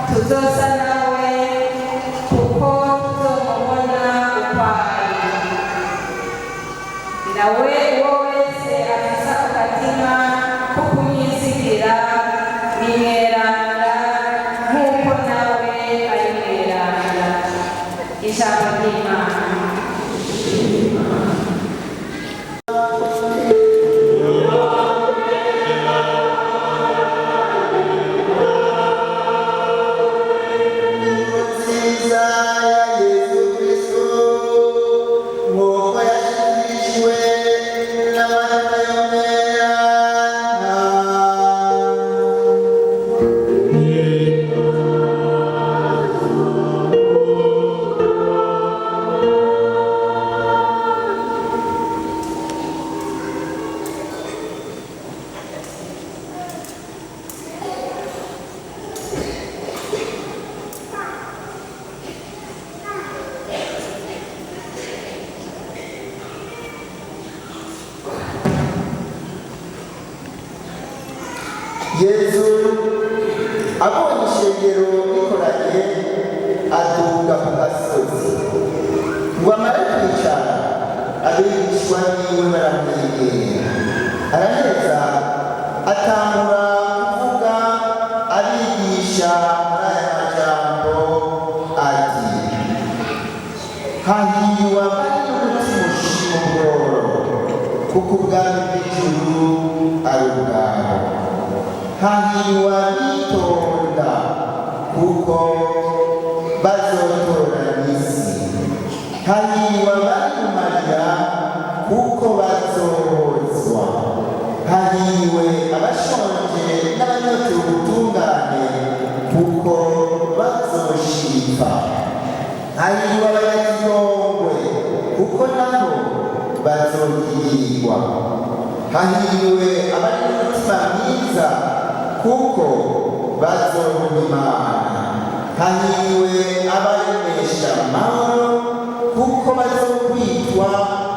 Tuzosa nawe kuko ijambo ry'Imana. Yesu abonye ishengero rikoranye aduga ku gasozi ngo amare kwicara abigishwa biwe baramwegera araheza atangura kuvuga abigisha muri aya majambo ati hahiriwe abari n'umutima ushima ubworo kuko ubwami bw'ijuru ari ubwabo. Hahiriwe abitonda kuko bazotorana isi. Hahiriwe abari mu marira kuko bazohozwa. Hahiriwe abashonje n'abanyotewe ubutungane kuko bazoshika. Hahiriwe abanyagihongwe kuko nabo bazogirirwa. Hahiriwe abari n'umutima mwiza kuko bazoronka Imana. Hahiriwe abaremesha amahoro kuko bazokwitwa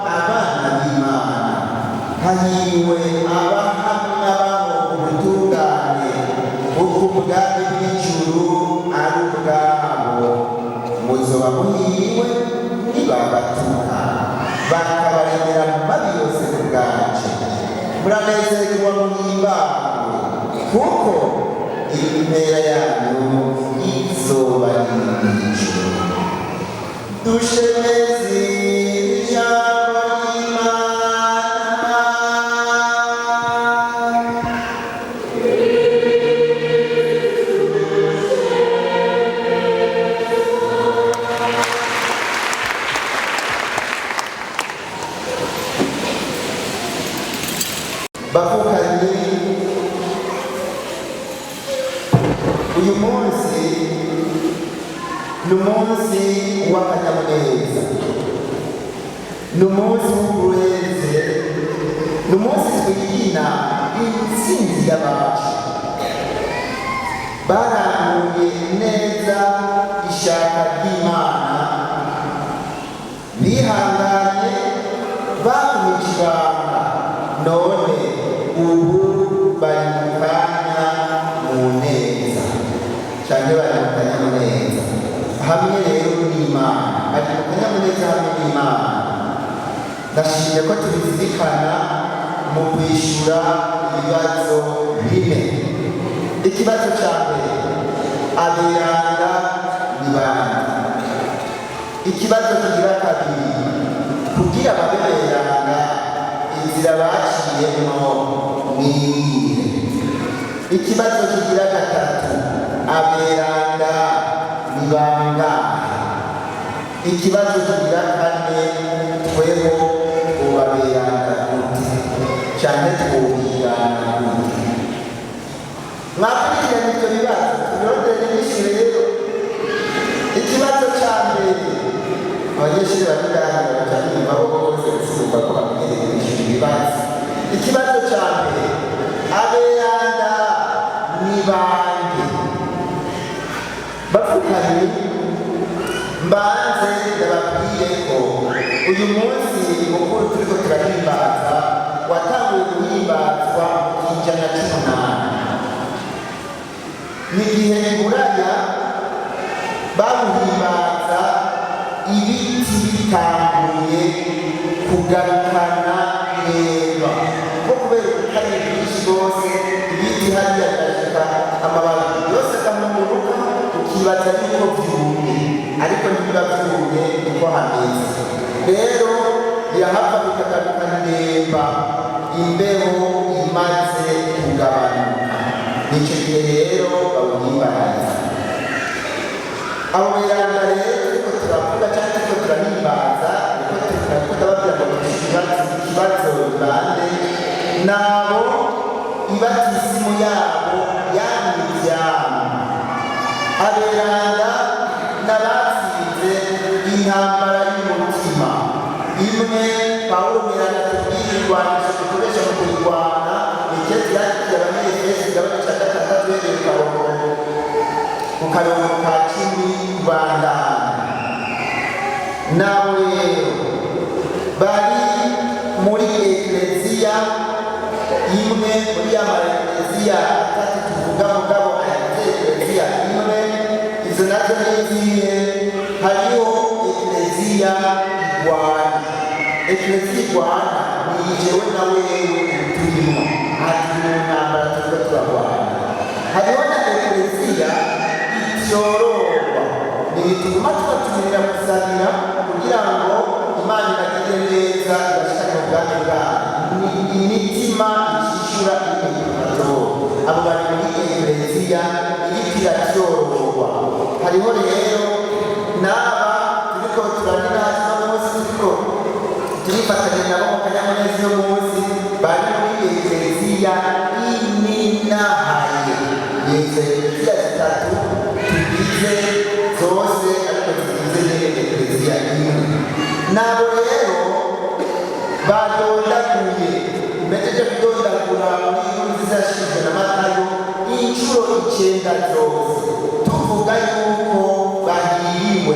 abana b'Imana. Hahiriwe abahamya babo ubutungane kuko ubwami bw'ijuru ari ubwabo. Muzoba muhiriwe nibabatuka bakabaremera mu mabi yose ku bwacu. Muranezerwa muhimbawe kuko impera yanyu izoba iri mw'ijuru. Dushemeze ijambo ry'Imana. Bavukanye, uyu munsi ni umunsi w'akanyamuneza, ni umunsi w'ubureze, ni umunsi twigina intsinzi y'abacu baranguye neza ishaka ry'Imana, bihanganye bakumije ibanga, none ubu bari mu kanya mu neza cyane, bari mu kanyamuneza hamwe rero n'Imana, bari mu kanyamuneza hamwe n'Imana. Ndashimye ko tubizirikana mu kwishyura ibibazo bine. Ikibazo cya mbere, aberanga ni bande? Ikibazo kigira kabiri, kugira babe beranga inzira baciyemo niyihe? Ikibazo kigira gatatu, aberanga ni bangahe? Ikibazo kigira kane, twebo ubaberanga gute cyane twubirana gute? Mwakurikirana ibyo bibazo tubirondere n'isi rero. Ikibazo cya mbere, abanyeshuri babiganira bacanye amaboko bose gusuka ko bamenyereye kwishyura ibibazo. Ikibazo cya mbere, aberanga ni bande? Bapfukanye mbanze ndababwire ko uyu munsi mukuru turiko turahimbaza watanguye guhimbazwa mu ijana cy'umunani. Ni igihe Buraya bamuhimbaza ibiti bitanguye kugarukana neza, ko kubera ubutare bwinshi bwose ibiti hariya birashika amababi yose akamunuka, ukibaza bibaza yuko byumye ariko ntibiba byumye niko hameze. Rero birahava bikagaruka ndemba imbeho imaze kugabanuka, nicyo gihe rero bawuhimbariza. Abo beranda rero turiko turavuga cyangwa turiko turahimbaza turiko turababwira ngo ikibazo bande nabo ibatisimu yabo yamwivyama. Aberanda n'abatsinze intambara y'umutima imwe Pawulo mweranda tubwira irwanisho dukoresha mu kurwana iketi yakiriye abanyefesi igabane ca gatandatu uhereye ku karongo ka 10 kubandanya. Nabo rero bari muri ekleziya imwe, muri ya maekleziya atatu tuvuga mugabo ayafite ekleziya imwe. Izo nazo n'izihe? Hariho ekleziya igwana. Ekleziya igwana ni jewe na wewe turimo, hati mu ntambara turiko turarwana. Hariho na ekleziya ityororwa, ni bituma tubatumira gusabira kugira ngo Imana ibagire neza ibashikane mu bwami bwayo. Ni imitima ishishura imipatoro. Abo bari muri ekleziya iriko iratyororwa. Hariho rero n'aba turiko turanira hasi no munsi turiko turifatanya nabo mu kanyamuneza uno munsi bari muri ekleziya ininahaye. Ni izo ekleziya zitatu tugize zose ariko tugize n'ekleziya imwe. Nabo rero badondaguye mbejeje kudondagura muri inkuru nziza yashizwe na Matayo inshuro 9 zose tuvuga yuko bahiriwe.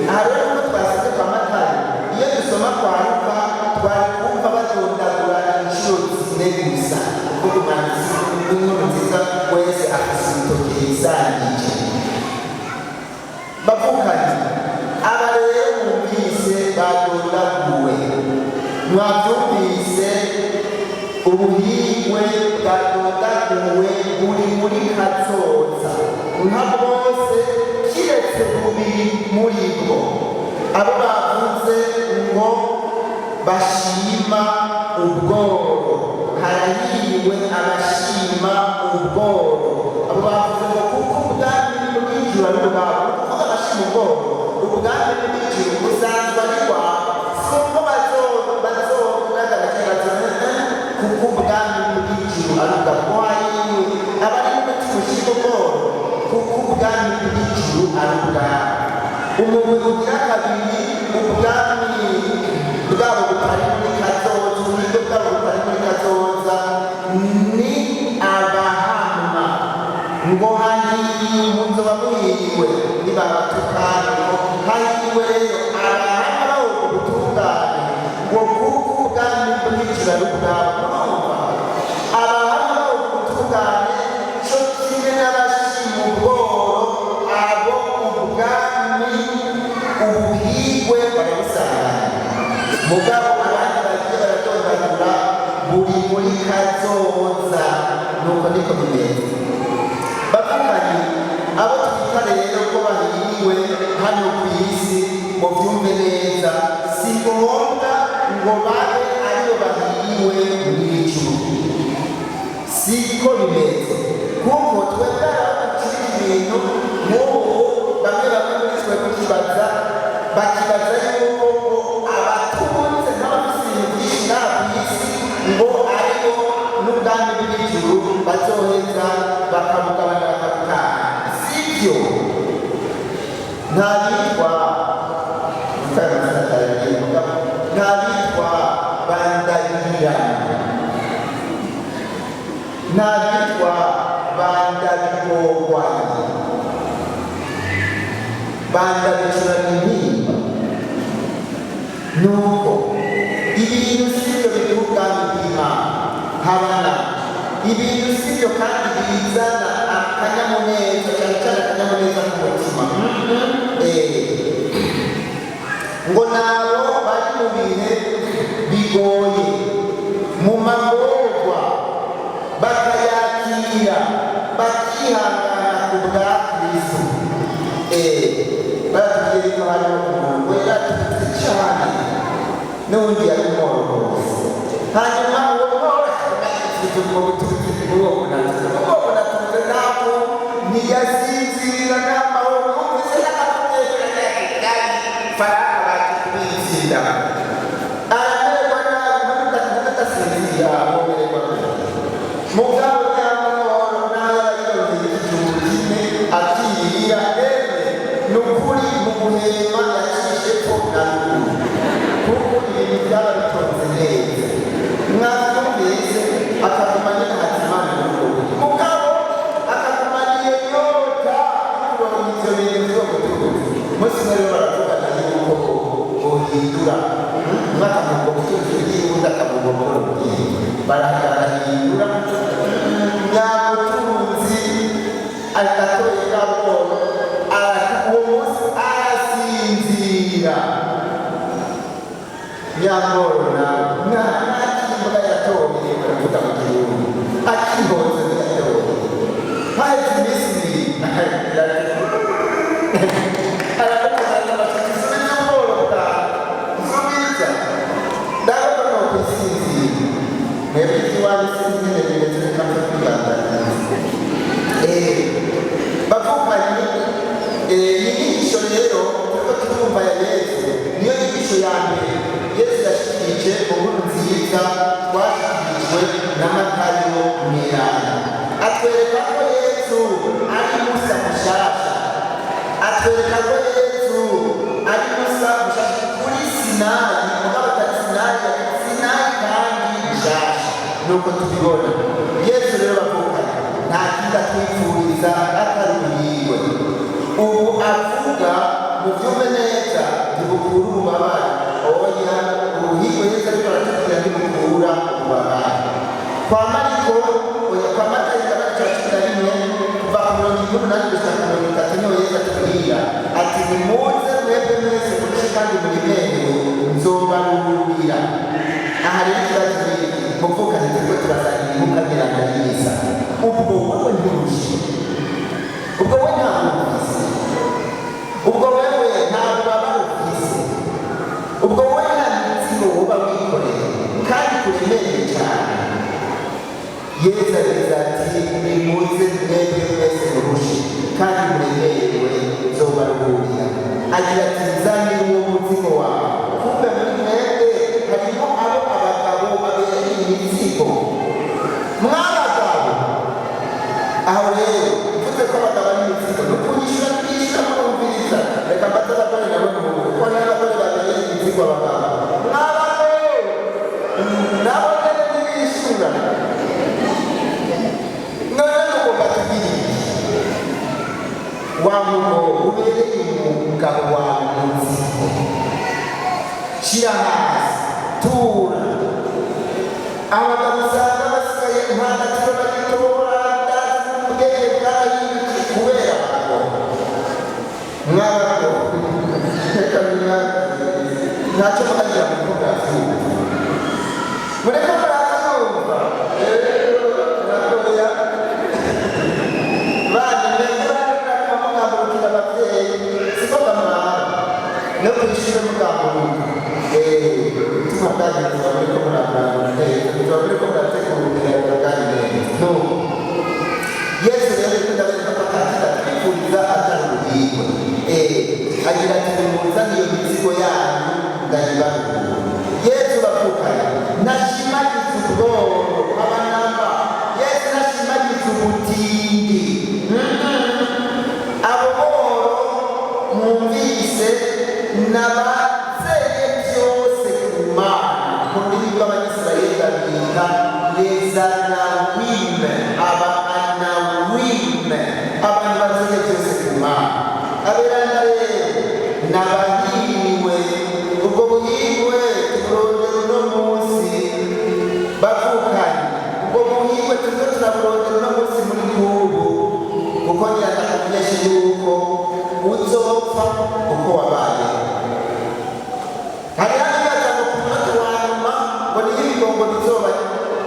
Aha rero ko twasize kwa Matayo, iyo dusoma kwa Luka twari kumva badondagura inshuro 4 gusa, kuko umwanditsi w'inkuru nziza wese afise urutoke yisangije. Bavukanye aba rero mwumvise badondaguwe, mwavyumvise ubuhigwe bwadondaguwe buri muri kazoza nka bwose kiretse bubiri muri bwo. Abo bavuze ngo bashima ubworo, harahiwe abashima ubworo. Abo bavuze ngo kuko ubwami bw'ijuru ari ubwabo, kuko abashima ubworo ubwami bw'ijuru busanzwe ari bwabo, kuko kuko ubwami bw'ijuru ari ubwabo. Hariwe abari mu mutima ubworo kuko ubwami bw'ijuru ari ubwabo. Umugwi ugira kabiri ubwami bwabo butari muri kazoza, uburyo bwabo butari muri kazoza ni abahama. Ngo hahiriwe muzoba muhiriwe nibabatukana, hahiriwe rero abahama bawo ubutungane ngo kuko ubwami bw'ijuru ari ubwabo. Abahama bawo ubutungane cyo kimwe n'abashima ubworo, abo ubwami ubuhigwe barabusangana. Mugabo abandi bagiye baratondagura buri muri kazoza, nuko niko bimeze. Bavukanye abo twita rero ko bahiriwe hano ku isi, ngo byumve neza, si ngombwa ngo babe ariyo bahiriwe mw'ijuru. Siko bimeze, kuko twebwe abakiri ibintu nk'ubu bamwe muri twe bakibaza yuko abatunze n'abafise ibintu byinshi ngaha ku isi ngo aribo n'ubwami bw'ijuru bazoheza bakabugabana bakabutanga. Sibyo, ntabitwa bandabirana, ntabitwa bandabigogwanya, bandabicurana intimba. Nuko ibintu sibyo biri ubwami bw'Imana, habana ibintu sibyo kandi bizana akanyamuneza, cyane cyane akanyamuneza k'umutima. Ngo nabo bari mu bihe bigoye, mu magorwa bakayakira bakihangana ku bwa Kristo. batubwiye ko hari umuntu wera atutse cyane n'ubundi yari umworozi hanyuma uwo mworozi ufite ubwo buturuzi bw'uwo bunatuze ntabwo ntiyasinzira n'amahoro yumvise n'akamutegera cyane faranga bati kubitsinda aramererwa nabi ntadasinzira amererwa mugabo nyamahoro nawe yiyongera igihugu kimwe akirira nukuri mu guhema yacishe ko nanubu kuko ibintu byaba bitonze neza mwabyumvise akagumanye ntatimana n'urugo mugabo akagumaniye yota kuronka ivyo bintu vyo guturuza umunsi umwe rero baravugana yuko bohindura mwakamugo guturuza igihugu akamugo borogiye barahindura nyabutunzi agatoye kaboro uwo munsi arasinzira nyamoro ntakimbwa yatoye baravuga mu gihugu akihoze yatoye haheze iminsi ibiri aramukorana abashyitsi b'inyamoro bwiza ndabona no kwisinzira mwebwe ikiwani sinzire bimeze nkamwe kwigandana bavuganye inyigisho rero turiko turumva ya Yesu niyo nyigisho ya mbere Yesu yashikije mu nkuru nziza twashyikirijwe na Matayo mweranda atwereka ko Yesu ari Musa mushasha atwereka ko Yesu ari Musa mushasha kuri Sinayi mugabo atari Sinayi kandi mushasha nuko tubibona Yesu rero bavuganye nta kindi atwifuriza atari ubuhigwe ubu avuga mu byumve neza ntibukura ububabare oya ubuhigwe Yesu ariko aratubwira ntibukura ububabare kwa Mariko kwa Matayo cumi na rimwe kuva ku mirongo ine n'umunani gushika ku mirongo itatu niho Yesu atubwira ati nimuze mwebwe mwese murushe kandi muremerewe nzobaruhurira aha rero ikibazo ni muvukane turiko turasangira mukamirana yiza ubwo wowe nturushe ubwo we ntabwo ufise ubwo wewe ntabwo baba ufise ubwo we nta mizigo woba wikoreye kandi kuremereye cyane Yesu agize ati nimuze mwebwe mwese murushe kandi muremerewe nzobaruhurira agira ati nzanire uwo muzigo wawe kumbe muri mwebwe harimo abo abagabo babereye imizigo mwabagabo aho rero mvuze ko abagabo ari imizigo ni ukunyishyura twishyura murumviriza reka mbaze abagore nabo n'umugore kuko n'abagore babereye imizigo abagabo mwabagabo nabo rero ntibishyura none ugomba kugira wa mugabo ubereye umugabo wawe mu muzigo shyira hasi tura abagabo usanga basigaye ntagatiro bagitora ubwenge bw'abayinshi kubera abagabo mwabagabo reka ntacyo mukagira mu bigo byavyumva mureke muravyumva nakoya bana mbega mugambukira abavyeyi siko bamwara no kwishura mugamburuka tuma bwagenze bariko muragana neza bariko murategurira kandi neza no Yesu rero ndabereka ko atazira atari ubuhigwe agira ati nimuzane iyo mizigo yanyu ndayibaruhura Yesu bavukanye nashimagiza ubworo abanamba Yesu nashimagiza ubutindi abo boro mwumvise n'abazeye byose ku Mana mu rurimi rw'Abanyisirayeli babita lezanawime abanawime abantu bazeye byose ku Mana aberana rero n'abahiriwe ubwo buhigwe tuburondera uno munsi bavukanye ubwo buhigwe turiko turaburondera uno munsi muri nk'ubu kuko nyirakakumenyesha yuko uzopfa uko wabaye hari hanibaza ngo ku munota wa nyuma ngo niyo ibigongo bizoba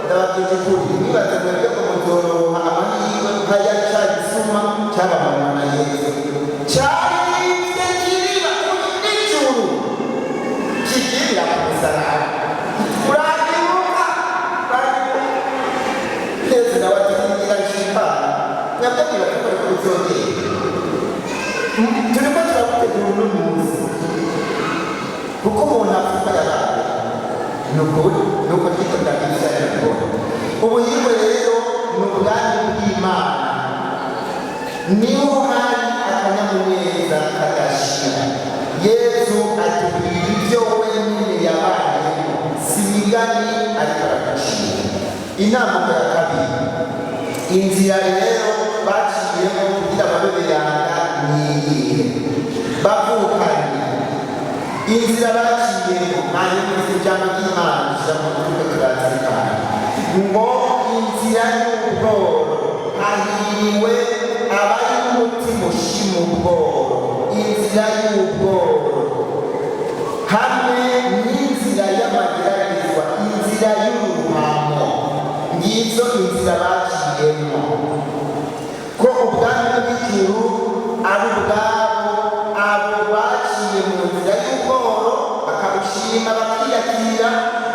ndababwije ukuri nibaza mwebwe ngo muzoroha amahirwe nk'aya ca gisuma c'abamama na Yesu cyari bizogenda turiko turagutegura uno munsi kuko umuntu apfuka yabaye nukuri nuko twiko ndabiriza yakora ubuhirwe rero ni ubwami bw'Imana niho hari akanyamuneza kadashira Yesu atubwira ibyo wenyine yabayeho si imigani ariko aragacira inama ya kabiri inzira rero baciyemo kugira ababeberanga niyihe bavukanye inzira baciyemo hanyuma ijambo ry'Imana ijambo ry'uko turazirikana ngo inzira y'ubworo hahiriwe abari umutima ushima ubworo inzira y'ubworo hamwe n'inzira y'amageragezwa inzira y'uruhamo ngizo inzira baciyemo ko ubwami bw'ijuru ari ubwabo abo baciye mu nzira y'ubworo bakabushima bakiyakira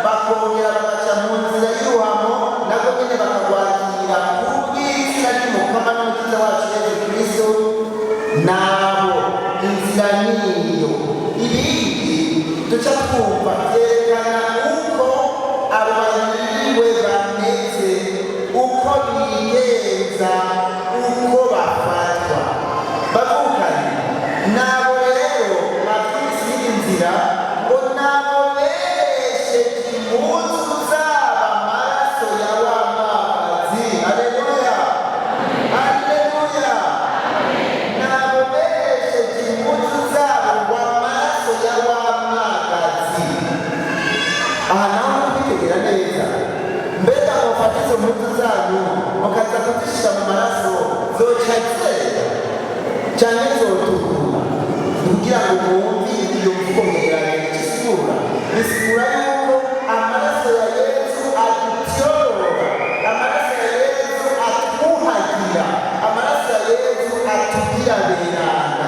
bakongera bagaca mu nzira y'uruhamo nabwo nyine bakagwakira kubw'izina ry'umukama n'umukiza wacu Yesu Kristo nabo inzira niyo ibindi duca twumva byerekana uko abahiriwe bameze uko bigenza uko bafatwa bavukanye nabo rero bafise inzira ngo nabo beresheje impuzu zabo amaraso ya wa mwagazi aleluya aleluya nabo beresheje impuzu zabo ngo amaraso ya wa mwagazi aha naho mukitegera neza mbega mufata izo mpuzu zanyu mukaza kuzishyira mu maraso zoca zera cyane zotukura kugira ngo mwumve iyo mvugo ngeranye igisura bisigura yuko amaraso ya Yesu adutyorora amaraso ya Yesu atwuhagira amaraso ya Yesu atugira berana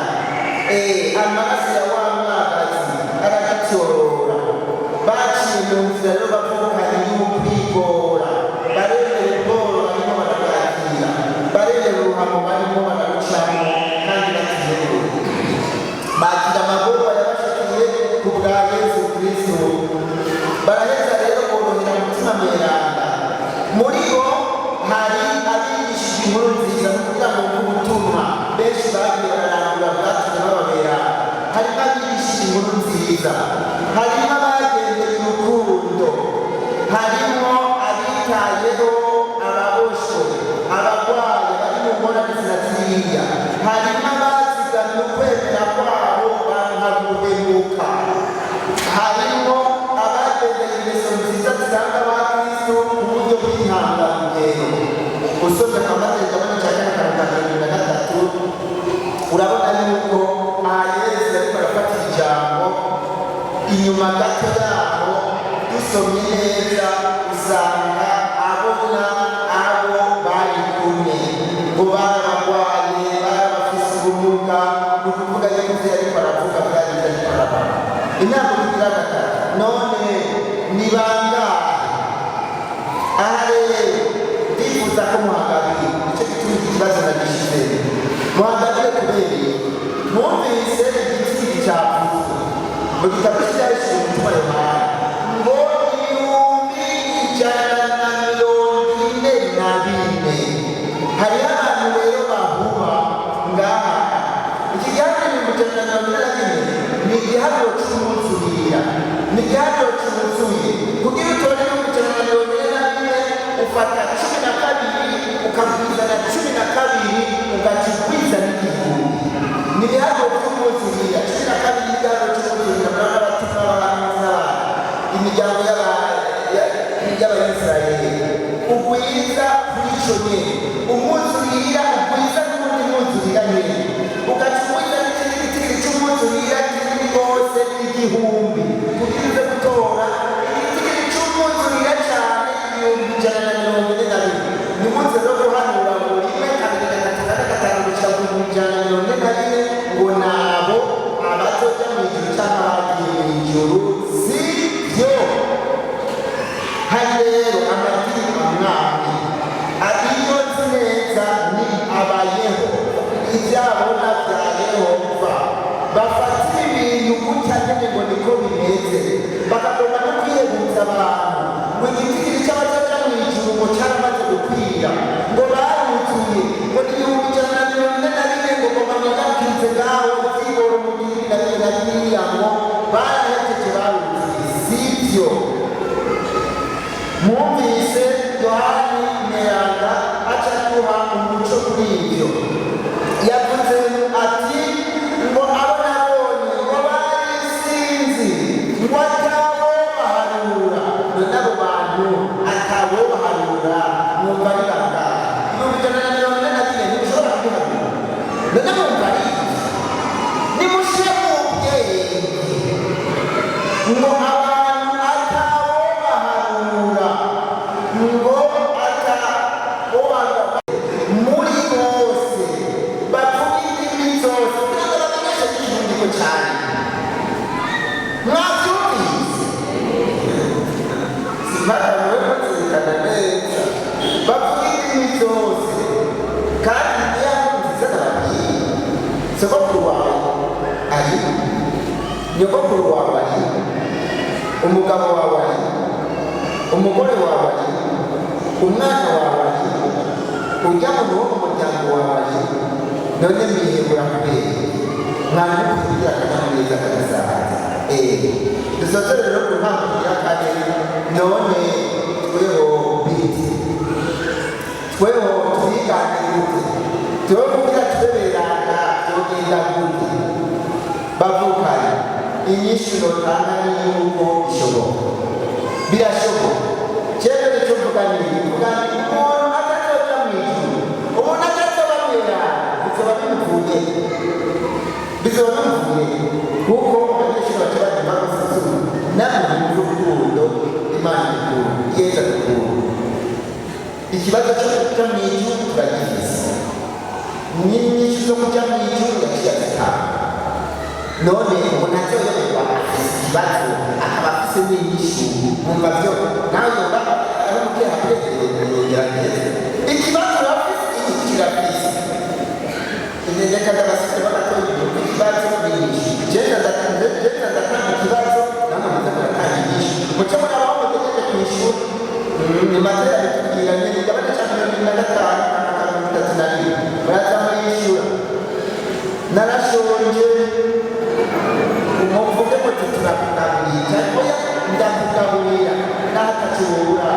amaraso ya wa mwagazi aragutyorora baciye mu nzira rero bavukanye y'ukwigora baremera ubworo barimo barabwakira baremera uruhamo barimo bararucamo kandi bakizerewe bakira amagorwa yabashikiye ku bwa Yesu Kristo baraheza rero borohera umutima mweranda muri bo hari abigishije inkuru nziza kugira ngo ubutumwa benshi bagiye bararangura bwatumye bababera harimo abigishije inkuru nziza harimo abagendeye urukundo harimo abitayeho ababoshwe abarwayi bari mu ngorane ziriya harimo abazigamye ukwemera kwabo bankaguhemuka harimo abagendeye ingeso nziza ziranga ba Kristo mu buryo bw'intangarugero usomye amategeko y'icyaha na gatatu urabona yuko Yesu ariko arafata ijambo inyuma gato yaho dusomye neza usanga abona abo bari kumwe ngo barabagwaye barabafise ubumuga ni ukuvuga yuko ivyo ariko aravuga byari ivyo ariko aravuga inama kugira gatatu none ni bangahe aha rero ndifuza ko muhagabire nicyo gituma iki kibazo nagishize muhagabire kubera mwumvise igiti cyavuzwe mu gitabo cyahishije umutima Yohana ngo ibihumbi 144 hariho abantu rero bahuba ngaha iki giharuro 144 ni igiharuro cy'umuzurira ni igiharuro cy'umuzuye kugira utore 144 ufata 12 ukabwizana 12 ugacikwiza n'igihumbi ni igiharuro cy'umuzurira 12 igiharuro cy'umuzurira mwana batima abantu imiryango y'Abayisiraheli ugwiza bw'icyo nyene umuzurira ugwiza n'undi muzurira nyene ugacikwiza n'ikindi cy'umuzurira kiri rwose igihumbi kugira uze gutora igiti cy'umuzurira cyane 144 ni munsi zo guhanura ngo rimwe kabiri gatatu kane gatanu gushika ku 144 ngo nabo abazoja mu ijuru cyangwa abagiye mu ijuru sibyo hari rero amadini amwami ariyo neza ni abayeho bafata ibintu gutya nyine ngo niko bimeze, bakagomba no kwiyegutsa abantu ngo igiti cy'abatajya mu ijuru ngo cyaramaze gukwira, ngo baruzuye ngo n'ibihumbi ijana na mirongo ine na bine ngo bamagakize ngaho byiboro mu gihe na biriya ngo barahejeje baruzuye. Sibyo, mwumvise Yohani Mweranda aca duha umuco kuri ibyo. Yavuze ati ngo abo nabonye ngo barisinzi ngo atabo baharura, none abo bantu atabo baharura mwumva ari bangahe? Ibihumbi ijana na mirongo ine na bine ntimushobora kubiharura, none mwumva ari nimushyire mu bwenge ngo abantu atabo baharura ngo atabo muri bose bavuga indimi zose kandi bamenyesha n'ikivundiko cyane. Mwabyumvise? Simatawe bazirikana neza, bavuga indimi zose kandi iyo nziza nababwiye, sogokuru wawe ari, nyogokuru wawe ari, umugabo wawe ari, umugore wawe ari, umwana wawe ari, ujya mu wo mu muryango wawe ari, none mwihebura kubera mwana kugira akanyamuneza kagasaza. Dusoze rero ku ntango ya kane, none tweho biti, tweho twigane gute, tweho kugira tubeberana tugenda gute, bavukanye inyinshi notanga y'uko bishoboka, birashoboka. Cyane cyo mvuga ni umuntu atazoja mu ijuru, umuntu atazoba mwerana, bizoba bimuvuye, bizoba bimuvuye kuko abanyeshuri baturage bagusuzuma namwe mu rukundo Imana ikunda, Yesu adukunda. Ikibazo cyo kuja mu ijuru turagifise, n'inyinshi zo kuja mu ijuru yaciye azitanga. None umuntu azoyoberwa ikibazo akaba afise n'inyishu, mwumva byo nawe yoba ari mukera gerageza ikibazo bafise inyishu kirafise. Reka ndabasise bagatoye ikibazo n'inyishu, jenda ndatanga ikibazo namwe muze muratanga inyishu, muce murabaho mutegeke kw'ishuri. Matera bitubwira nyine igabane cya 25 na 31 muraza murishura, narashonje umuvuge ko turakugaburira, oya ndakugaburira nahatakiwura.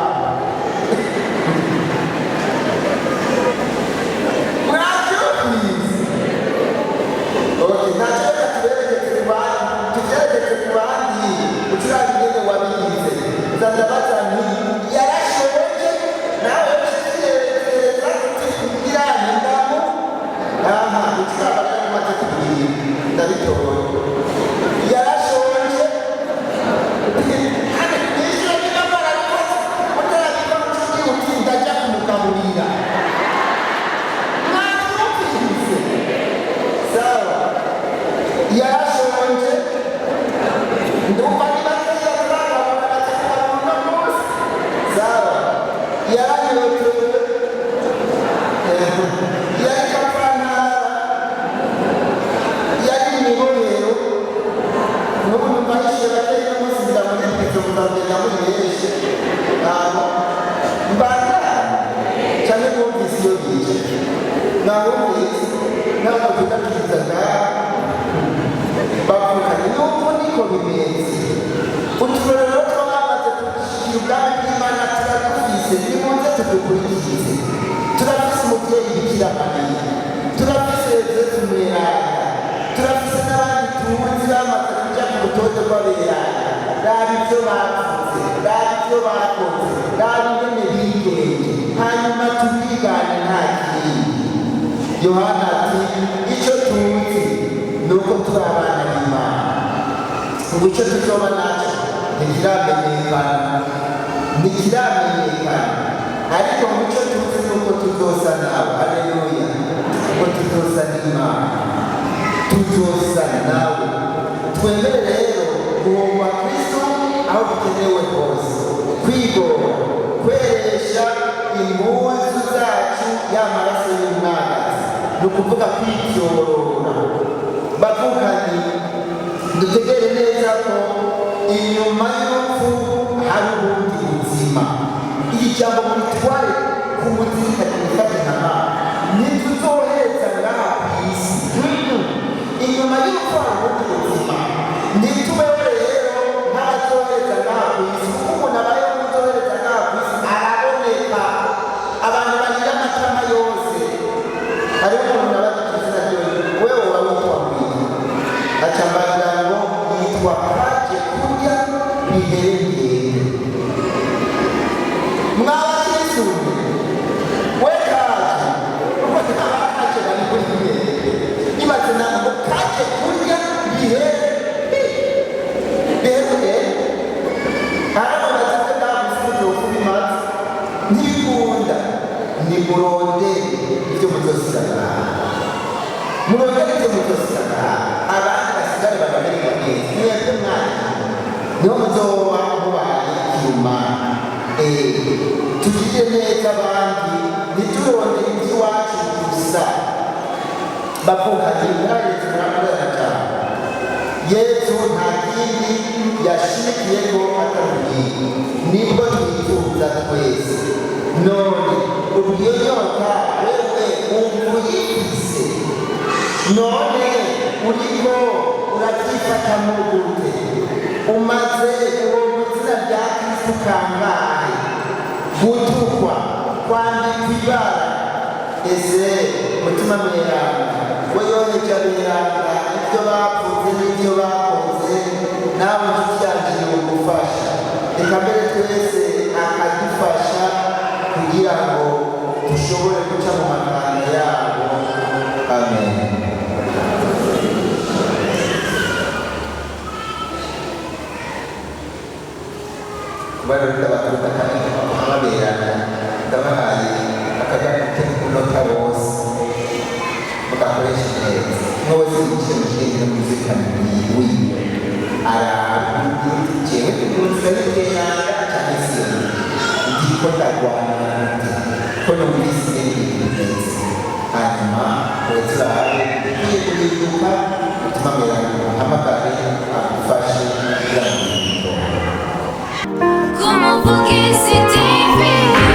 Murabyumvise? Ntacyo reka tuberekeze ku bandi, tubyerekeze ku bandi, ucuranga ingene wabigize. Uzandabaza nti yarashonje nawe ucitegereza kugira ndamu ucuranga rero umaze kubwira ndabitoye. Yarashonje nishyura n'inamara rwose utarabiva mu cyugi uti ndajya kumugaburira. Mwabyumvise? Sawa, yarashonje ndumva ni bakeya turagabura bakakugabura rwose. Sawa, yaranyotewe yari kapantara, yari imibohero, n'ubu numva yishyuye bakeya n'umunsi ndamurikije muzagenda muyeshe mbanda cyane mwumvise iyo bije mwabumvise ntabwo tudakirizaga bavukanye n'uko niko bimeze. Uturorero twamaze gushyira ubwami bw'Imana turadufise, nimuze tudukurikize. Turafise umubyeyi Bikira Mariya, turafise Yesu Mweranda, turafise n'abandi tuzi bamaze kuja ku rutonde rw'aberanda. Raba ibyo bavuze, raba ibyo bakoze, raba ingene bigenje, hanyuma tubigane nta kindi. Yohana ati icyo tuzi ni uko turi abana b'Imana, ngo icyo tuzoba nacyo ntikiramenyekana, ariko mu cyo tuzi ni uko tuzosa nawe. Haleluya! Ngo tuzosa n'Imana, tuzosa nawe. Twemere rero guhomba Kristo aho bikenewe hose, kwigora, kweresha impuzu zacu y'amaraso y'umwagazi, ni ukuvuga kwityorora. Bavukanye ko inyuma y'urupfu hari ubundi buzima. Iri jambo muritware ku mutima rifata intama, ntituzohereza ngaha ku isi. Inyuma y'urupfu hari ubundi buzima, ntitubeho rero nk'abazohereza ngaha ku isi, kuko umuntu abayeho nk'uzohereza ngaha ku isi araboneka. Abantu bagira amatama yose, hariho umuntu abagize wewe uba witwa Mwita, acambagira ngo yitwa Kaje kurya biherengere. Mwabakizungu we Kaje, uko Kaje bari kuri biherengere, ibaze ntabwo Kaje kurya biherengere. Hariho abagize bwagusubiza ukubimaze ntibikunda, nimurondere ibyo muzosana, murondere ibyo muzosana, abandi basigare bagamererwa neza. Mwebwe mwanya niho muzoba mubaye inyuma. Tugirire neza abandi, ntiturondere iby'iwacu gusa. Bavuga ati mwaretse murakorana cyane. Yesu nta kindi yashimikiyeho atari nibwo twifuza twese. None ubwiyo nyota wewe umuyifise, none uriko uratifatamo gute? Umaze uwo izina rya Kristo kangahe? Gutukwa, kwandika ibara. Ese mutima mweranda we yoheje aberanda ibyo bapfuze n'ibyo bakoze, nawe inshuti yanjye yogufasha. Reka mbere twese akadufasha kugira ngo dushobore guca mu makanda yabo. Amen. Kubera ndabatuka kandi ababerana ndabahaye akajya kumunota wose mugakoresha neza. Mwose ikintu kigeze mu zikana wiwe arabu jewe tukunze n'igenda cyane se ndiko ndagwana ko numvise neza. Hanyuma wetsabe igiye kuyiruka utuma miranga amagare